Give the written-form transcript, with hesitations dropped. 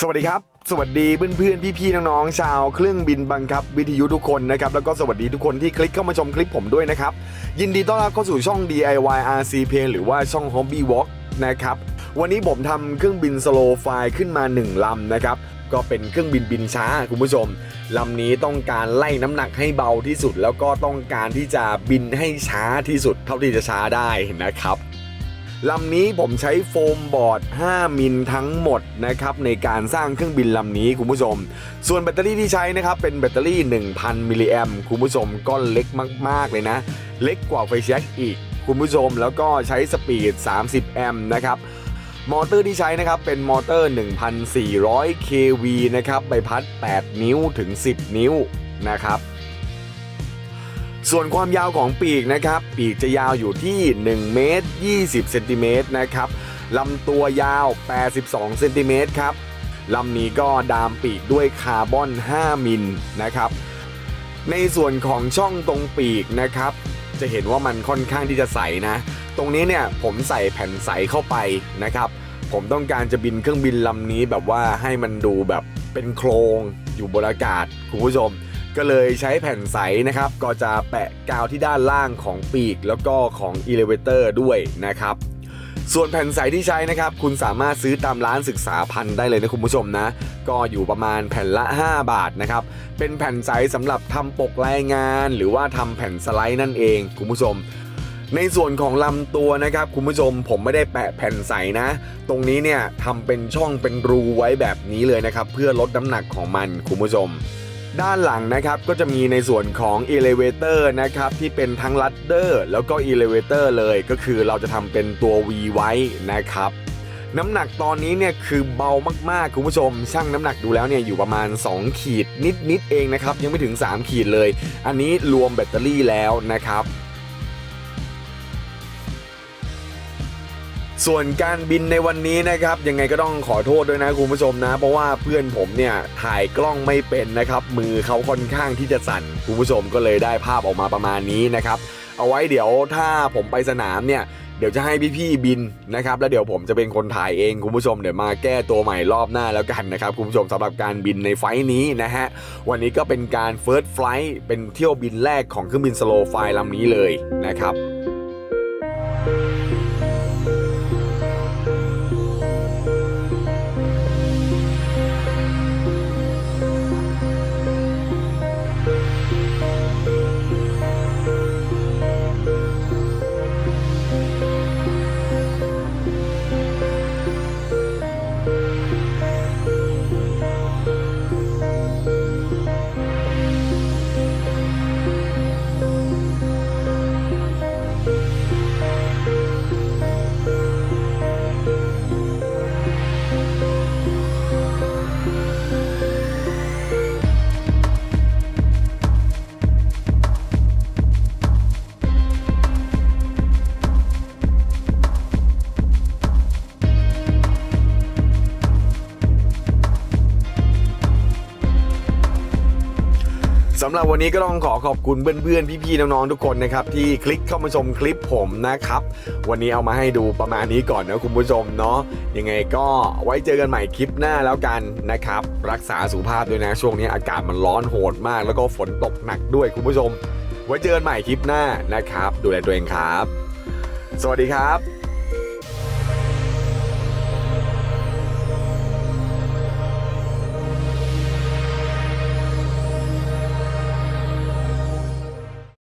สวัสดีครับสวัสดีเพื่อนๆพี่ๆน้องๆชาวเครื่องบินบังคับวิทยุทุกคนนะครับแล้วก็สวัสดีทุกคนที่คลิกเข้ามาชมคลิปผมด้วยนะครับยินดีต้อนรับเข้าสู่ช่อง DIY RC Plane หรือว่าช่อง Hobby Walk นะครับวันนี้ผมทำเครื่องบิน Slow Fly ขึ้นมา1ลำนะครับก็เป็นเครื่องบินบินช้าคุณผู้ชมลำนี้ต้องการไล่น้ำหนักให้เบาที่สุดแล้วก็ต้องการที่จะบินให้ช้าที่สุดเท่าที่จะช้าได้นะครับลำนี้ผมใช้โฟมบอร์ด5มิลทั้งหมดนะครับในการสร้างเครื่องบินลำนี้คุณผู้ชมส่วนแบตเตอรี่ที่ใช้นะครับเป็นแบตเตอรี่ 1,000 มิลลิแอมป์คุณผู้ชมก็เล็กมากๆเลยนะเล็กกว่าไฟแช็กอีกคุณผู้ชมแล้วก็ใช้สปีด30แอมป์นะครับมอเตอร์ที่ใช้นะครับเป็นมอเตอร์ 1,400 kV นะครับใบพัด8นิ้วถึง10นิ้วนะครับส่วนความยาวของปีกนะครับปีกจะยาวอยู่ที่1เมตร20เซนติเมตรนะครับลำตัวยาว82เซนติเมตรครับลำนี้ก็ดามปีกด้วยคาร์บอน5มิลนะครับในส่วนของช่องตรงปีกนะครับจะเห็นว่ามันค่อนข้างที่จะใสนะตรงนี้เนี่ยผมใส่แผ่นใสเข้าไปนะครับผมต้องการจะบินเครื่องบินลำนี้แบบว่าให้มันดูแบบเป็นโครงอยู่บนอากาศคุณผู้ชมก็เลยใช้แผ่นใสนะครับก็จะแปะกาวที่ด้านล่างของปีกแล้วก็ของ Elevator ด้วยนะครับส่วนแผ่นใสที่ใช้นะครับคุณสามารถซื้อตามร้านศึกษาพันธุ์ได้เลยนะคุณผู้ชมนะก็อยู่ประมาณแผ่นละ5 บาทนะครับเป็นแผ่นใสสำหรับทำปกรายงานหรือว่าทำแผ่นสไลด์นั่นเองคุณผู้ชมในส่วนของลำตัวนะครับคุณผู้ชมผมไม่ได้แปะแผ่นใสนะตรงนี้เนี่ยทำเป็นช่องเป็นรูไว้แบบนี้เลยนะครับเพื่อลดน้ำหนักของมันคุณผู้ชมด้านหลังนะครับก็จะมีในส่วนของ Elevator นะครับที่เป็นทั้ง Ladder แล้วก็ Elevator เลยก็คือเราจะทำเป็นตัว V ไว้นะครับน้ำหนักตอนนี้เนี่ยคือเบามากๆคุณผู้ชมชั่งน้ำหนักดูแล้วเนี่ยอยู่ประมาณ2ขีดนิดเองนะครับยังไม่ถึง3ขีดเลยอันนี้รวมแบตเตอรี่แล้วนะครับส่วนการบินในวันนี้นะครับยังไงก็ต้องขอโทษด้วยนะคุณผู้ชมนะเพราะว่าเพื่อนผมเนี่ยถ่ายกล้องไม่เป็นนะครับมือเขาค่อนข้างที่จะสั่นคุณผู้ชมก็เลยได้ภาพออกมาประมาณนี้นะครับเอาไว้เดี๋ยวถ้าผมไปสนามเนี่ยเดี๋ยวจะให้พี่ๆบินนะครับแล้วเดี๋ยวผมจะเป็นคนถ่ายเองคุณผู้ชมเดี๋ยวมาแก้ตัวใหม่รอบหน้าแล้วกันนะครับคุณผู้ชมสำหรับการบินในไฟล์นี้นะฮะวันนี้ก็เป็นการ First Flight เป็นเที่ยวบินแรกของเครื่องบิน Slow Fly ลำนี้เลยนะครับสำหรับวันนี้ก็ต้องขอบคุณเพื่อนๆพี่ๆน้องๆทุกคนนะครับที่คลิกเข้ามาชมคลิปผมนะครับวันนี้เอามาให้ดูประมาณนี้ก่อนนะคุณผู้ชมเนาะยังไงก็ไว้เจอกันใหม่คลิปหน้าแล้วกันนะครับรักษาสุขภาพด้วยนะช่วงนี้อากาศมันร้อนโหดมากแล้วก็ฝนตกหนักด้วยคุณผู้ชมไว้เจอกันใหม่คลิปหน้านะครับดูแลตัวเองครับสวัสดีครับ